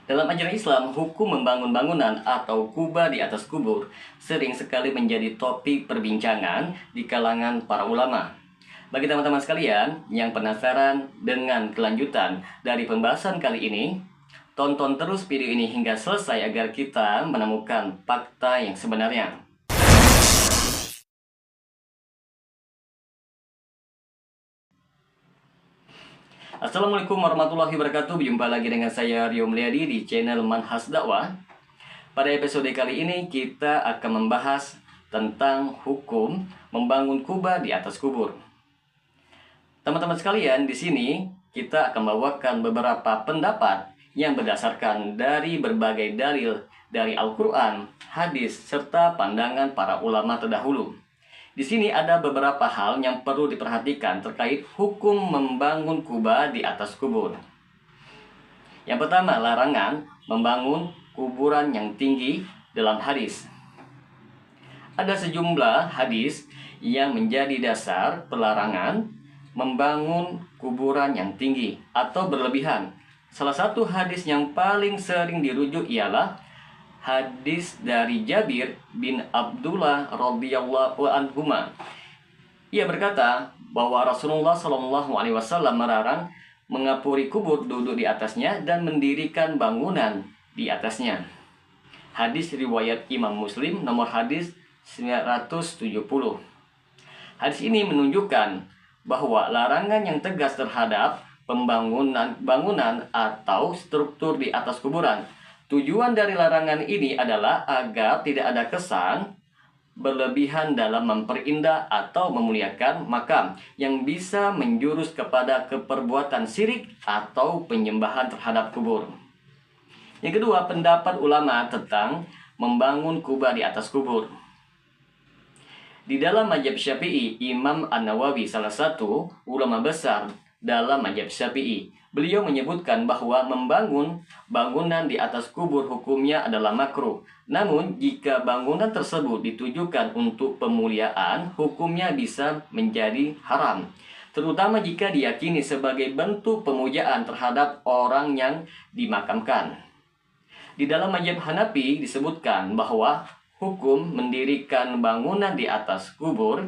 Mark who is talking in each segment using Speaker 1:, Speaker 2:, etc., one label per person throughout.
Speaker 1: Dalam ajaran Islam, hukum membangun bangunan atau kubah di atas kubur sering sekali menjadi topik perbincangan di kalangan para ulama. Bagi teman-teman sekalian yang penasaran dengan kelanjutan dari pembahasan kali ini, tonton terus video ini hingga selesai agar kita menemukan fakta yang sebenarnya. Assalamualaikum warahmatullahi wabarakatuh. Berjumpa lagi dengan saya Rio Mulyadi di channel Manhaj Dakwah. Pada episode kali ini kita akan membahas tentang hukum membangun kubah di atas kubur. Teman-teman sekalian, di sini kita akan membawakan beberapa pendapat yang berdasarkan dari berbagai dalil dari Al-Quran, hadis, serta pandangan para ulama terdahulu. Di sini ada beberapa hal yang perlu diperhatikan terkait hukum membangun kubah di atas kubur. Yang pertama, larangan membangun kuburan yang tinggi dalam hadis. Ada sejumlah hadis yang menjadi dasar pelarangan membangun kuburan yang tinggi atau berlebihan. Salah satu hadis yang paling sering dirujuk ialah hadis dari Jabir bin Abdullah radhiyallahu anhuma. Ia berkata bahwa Rasulullah Shallallahu alaihi wasallam melarang mengapuri kubur, duduk di atasnya, dan mendirikan bangunan di atasnya. Hadis riwayat Imam Muslim, nomor hadis 970. Hadis ini menunjukkan bahwa larangan yang tegas terhadap bangunan atau struktur di atas kuburan. Tujuan dari larangan ini adalah agar tidak ada kesan berlebihan dalam memperindah atau memuliakan makam yang bisa menjurus kepada keperbuatan syirik atau penyembahan terhadap kubur. Yang kedua, pendapat ulama tentang membangun kubah di atas kubur. Di dalam mazhab Syafi'i, Imam An-Nawawi, salah satu ulama besar dalam mazhab Syafi'i, beliau menyebutkan bahwa membangun bangunan di atas kubur hukumnya adalah makruh. Namun, jika bangunan tersebut ditujukan untuk pemuliaan, hukumnya bisa menjadi haram. Terutama jika diyakini sebagai bentuk pemujaan terhadap orang yang dimakamkan. Di dalam mazhab Hanafi disebutkan bahwa hukum mendirikan bangunan di atas kubur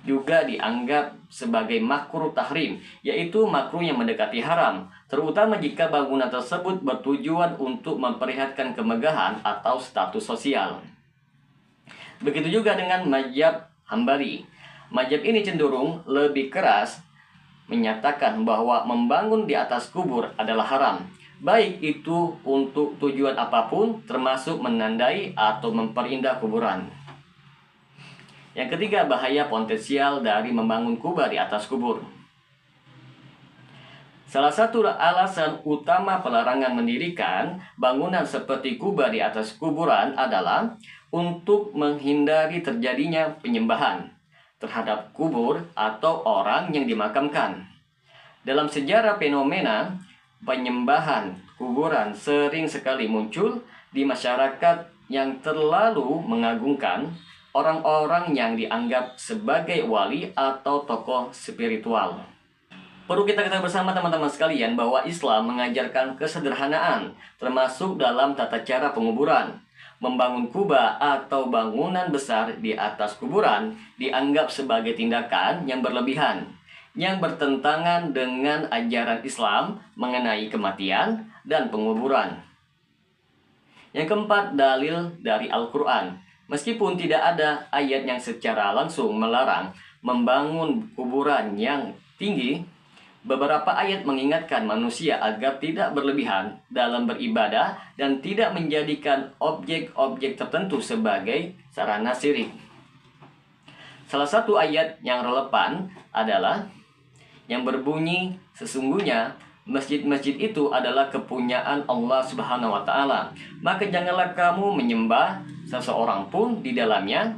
Speaker 1: juga dianggap sebagai makruh tahrim, yaitu makruh yang mendekati haram, terutama jika bangunan tersebut bertujuan untuk memperlihatkan kemegahan atau status sosial. Begitu juga dengan mazhab Hambali. Mazhab ini cenderung lebih keras menyatakan bahwa membangun di atas kubur adalah haram, baik itu untuk tujuan apapun, termasuk menandai atau memperindah kuburan. Yang ketiga, bahaya potensial dari membangun kubah di atas kubur. Salah satu alasan utama pelarangan mendirikan bangunan seperti kubah di atas kuburan adalah untuk menghindari terjadinya penyembahan terhadap kubur atau orang yang dimakamkan. Dalam sejarah, fenomena penyembahan kuburan sering sekali muncul di masyarakat yang terlalu mengagungkan orang-orang yang dianggap sebagai wali atau tokoh spiritual. Perlu kita ketahui bersama teman-teman sekalian bahwa Islam mengajarkan kesederhanaan, termasuk dalam tata cara penguburan. Membangun kubah atau bangunan besar di atas kuburan dianggap sebagai tindakan yang berlebihan, yang bertentangan dengan ajaran Islam mengenai kematian dan penguburan. Yang keempat, dalil dari Al-Quran. Meskipun tidak ada ayat yang secara langsung melarang membangun kuburan yang tinggi, beberapa ayat mengingatkan manusia agar tidak berlebihan dalam beribadah dan tidak menjadikan objek-objek tertentu sebagai sarana syirik. Salah satu ayat yang relevan adalah yang berbunyi, sesungguhnya masjid-masjid itu adalah kepunyaan Allah Subhanahu wa Ta'ala. Maka janganlah kamu menyembah seseorang pun di dalamnya,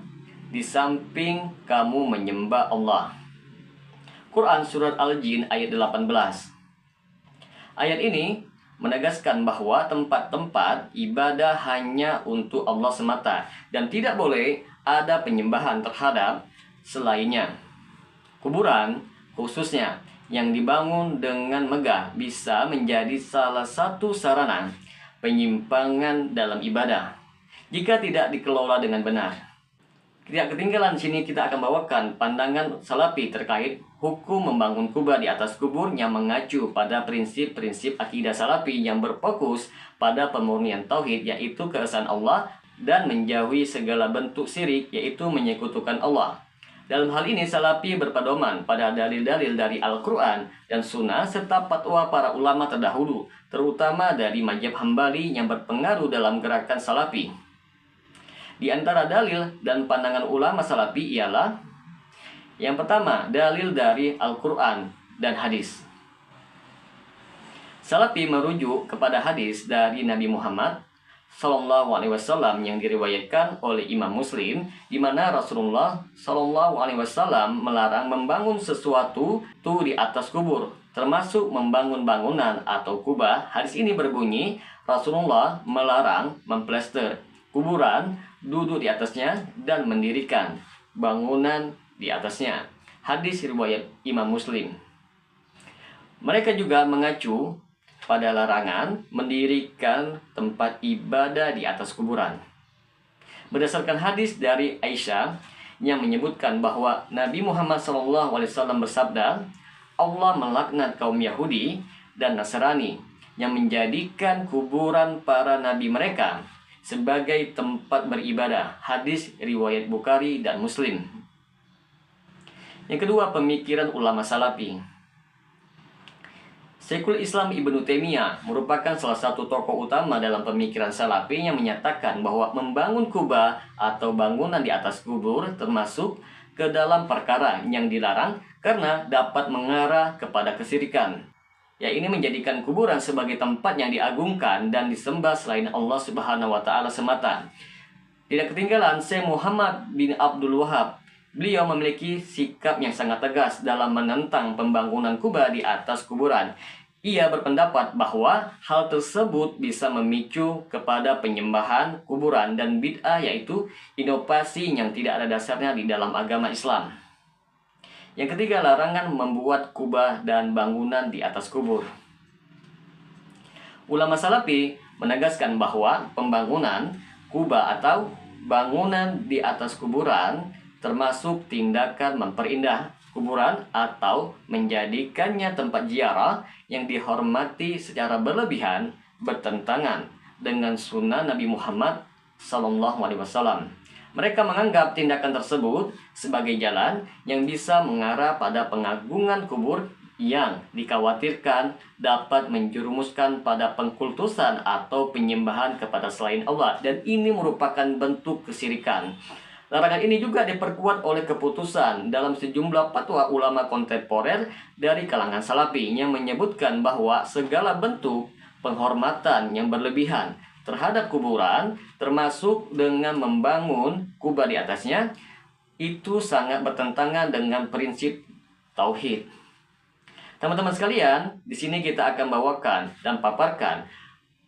Speaker 1: di samping kamu menyembah Allah. Quran Surat Al-Jin ayat 18. Ayat ini menegaskan bahwa tempat-tempat ibadah hanya untuk Allah semata dan tidak boleh ada penyembahan terhadap selainnya. Kuburan khususnya yang dibangun dengan megah bisa menjadi salah satu sarana penyimpangan dalam ibadah jika tidak dikelola dengan benar. Tidak ketinggalan, sini kita akan bawakan pandangan Salafi terkait hukum membangun kubah di atas kubur yang mengacu pada prinsip-prinsip akidah Salafi yang berfokus pada pemurnian tauhid, yaitu keesaan Allah, dan menjauhi segala bentuk syirik, yaitu menyekutukan Allah. Dalam hal ini Salafi berpedoman pada dalil-dalil dari Al-Quran dan Sunnah serta fatwa para ulama terdahulu, terutama dari mazhab Hambali yang berpengaruh dalam gerakan Salafi. Di antara dalil dan pandangan ulama Salafi ialah: yang pertama, dalil dari Al-Quran dan hadis. Salafi merujuk kepada hadis dari Nabi Muhammad SAW yang diriwayatkan oleh Imam Muslim, di mana Rasulullah SAW melarang membangun sesuatu di atas kubur, termasuk membangun bangunan atau kubah. Hadis ini berbunyi, Rasulullah melarang memplester kuburan, duduk di atasnya, dan mendirikan bangunan di atasnya. Hadis riwayat Imam Muslim. Mereka juga mengacu pada larangan mendirikan tempat ibadah di atas kuburan. Berdasarkan hadis dari Aisyah yang menyebutkan bahwa Nabi Muhammad SAW bersabda, Allah melaknat kaum Yahudi dan Nasrani yang menjadikan kuburan para nabi mereka sebagai tempat beribadah. Hadis riwayat Bukhari dan Muslim. Yang kedua, pemikiran ulama Salafi. Syekhul Islam Ibnu Taimiyah merupakan salah satu tokoh utama dalam pemikiran Salafi yang menyatakan bahwa membangun kubah atau bangunan di atas kubur termasuk ke dalam perkara yang dilarang karena dapat mengarah kepada kesyirikan. Ya, ini menjadikan kuburan sebagai tempat yang diagungkan dan disembah selain Allah Subhanahu wa Ta'ala semata. Tidak ketinggalan, Syekh Muhammad bin Abdul Wahab. Beliau memiliki sikap yang sangat tegas dalam menentang pembangunan kubah di atas kuburan. Ia berpendapat bahwa hal tersebut bisa memicu kepada penyembahan kuburan dan bid'ah, yaitu inovasi yang tidak ada dasarnya di dalam agama Islam. Yang ketiga, larangan membuat kubah dan bangunan di atas kubur. Ulama Salafi menegaskan bahwa pembangunan kubah atau bangunan di atas kuburan termasuk tindakan memperindah kuburan atau menjadikannya tempat ziarah yang dihormati secara berlebihan, bertentangan dengan sunnah Nabi Muhammad SAW. Mereka menganggap tindakan tersebut sebagai jalan yang bisa mengarah pada pengagungan kubur yang dikhawatirkan dapat menjerumuskan pada pengkultusan atau penyembahan kepada selain Allah, dan ini merupakan bentuk kesyirikan. Larangan ini juga diperkuat oleh keputusan dalam sejumlah fatwa ulama kontemporer dari kalangan Salafi yang menyebutkan bahwa segala bentuk penghormatan yang berlebihan terhadap kuburan, termasuk dengan membangun kubah di atasnya, itu sangat bertentangan dengan prinsip tauhid. Teman-teman sekalian, di sini kita akan bawakan dan paparkan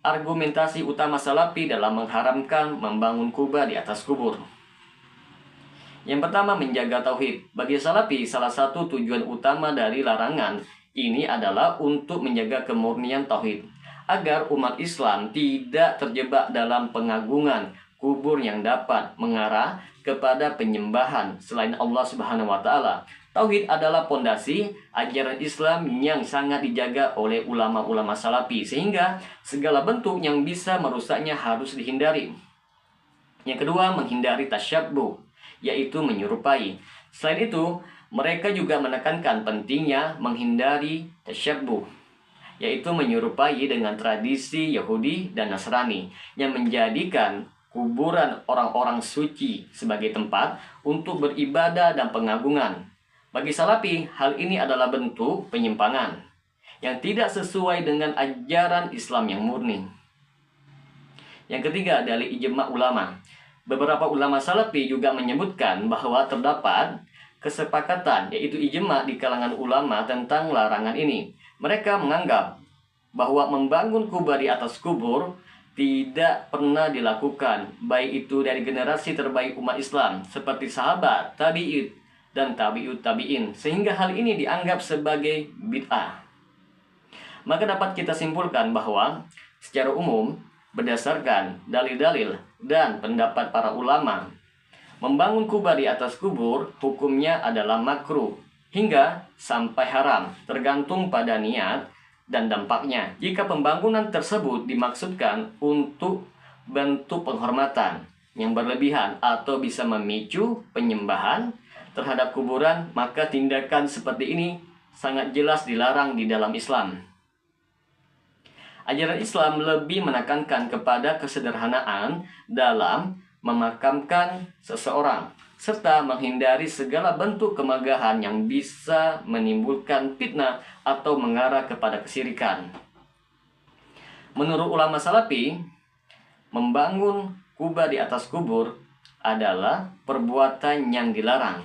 Speaker 1: argumentasi utama Salafi dalam mengharamkan membangun kubah di atas kubur. Yang pertama, menjaga tauhid. Bagi Salafi, salah satu tujuan utama dari larangan ini adalah untuk menjaga kemurnian tauhid, agar umat Islam tidak terjebak dalam pengagungan kubur yang dapat mengarah kepada penyembahan selain Allah Subhanahu wa Ta'ala. Tauhid adalah pondasi ajaran Islam yang sangat dijaga oleh ulama-ulama Salafi, sehingga segala bentuk yang bisa merusaknya harus dihindari. Yang kedua, menghindari tasyabbuh, yaitu menyerupai. Selain itu, mereka juga menekankan pentingnya menghindari tasyabbuh, yaitu menyerupai dengan tradisi Yahudi dan Nasrani yang menjadikan kuburan orang-orang suci sebagai tempat untuk beribadah dan pengagungan. Bagi Salafi, hal ini adalah bentuk penyimpangan yang tidak sesuai dengan ajaran Islam yang murni. Yang ketiga, dari ijma' ulama. Beberapa ulama Salafi juga menyebutkan bahwa terdapat kesepakatan, yaitu ijma' di kalangan ulama tentang larangan ini. Mereka menganggap bahwa membangun kubah di atas kubur tidak pernah dilakukan, baik itu dari generasi terbaik umat Islam seperti sahabat, tabi'in, dan tabi'ut tabi'in, sehingga hal ini dianggap sebagai bid'ah. Maka dapat kita simpulkan bahwa secara umum berdasarkan dalil-dalil dan pendapat para ulama, membangun kubah di atas kubur hukumnya adalah makruh hingga sampai haram, tergantung pada niat dan dampaknya. Jika pembangunan tersebut dimaksudkan untuk bentuk penghormatan yang berlebihan atau bisa memicu penyembahan terhadap kuburan, maka tindakan seperti ini sangat jelas dilarang di dalam Islam. Ajaran Islam lebih menekankan kepada kesederhanaan dalam memakamkan seseorang, serta menghindari segala bentuk kemegahan yang bisa menimbulkan fitnah atau mengarah kepada kesyirikan. Menurut ulama Salafi, membangun kubah di atas kubur adalah perbuatan yang dilarang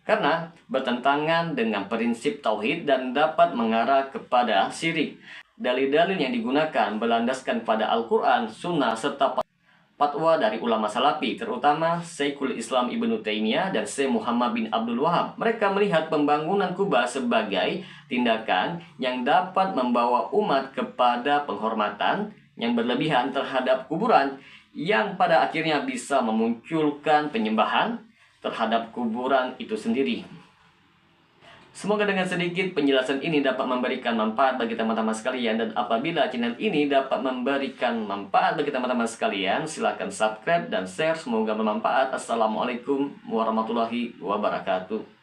Speaker 1: karena bertentangan dengan prinsip tauhid dan dapat mengarah kepada syirik. Dalil-dalil yang digunakan berlandaskan pada Al-Quran, Sunnah, serta fatwa dari ulama Salafi, terutama Syekhul Islam Ibnu Taimiyah dan Syekh Muhammad bin Abdul Wahab. Mereka melihat pembangunan kubah sebagai tindakan yang dapat membawa umat kepada penghormatan yang berlebihan terhadap kuburan, yang pada akhirnya bisa memunculkan penyembahan terhadap kuburan itu sendiri. Semoga dengan sedikit penjelasan ini dapat memberikan manfaat bagi teman-teman sekalian, dan apabila channel ini dapat memberikan manfaat bagi teman-teman sekalian, silakan subscribe dan share. Semoga bermanfaat. Assalamualaikum warahmatullahi wabarakatuh.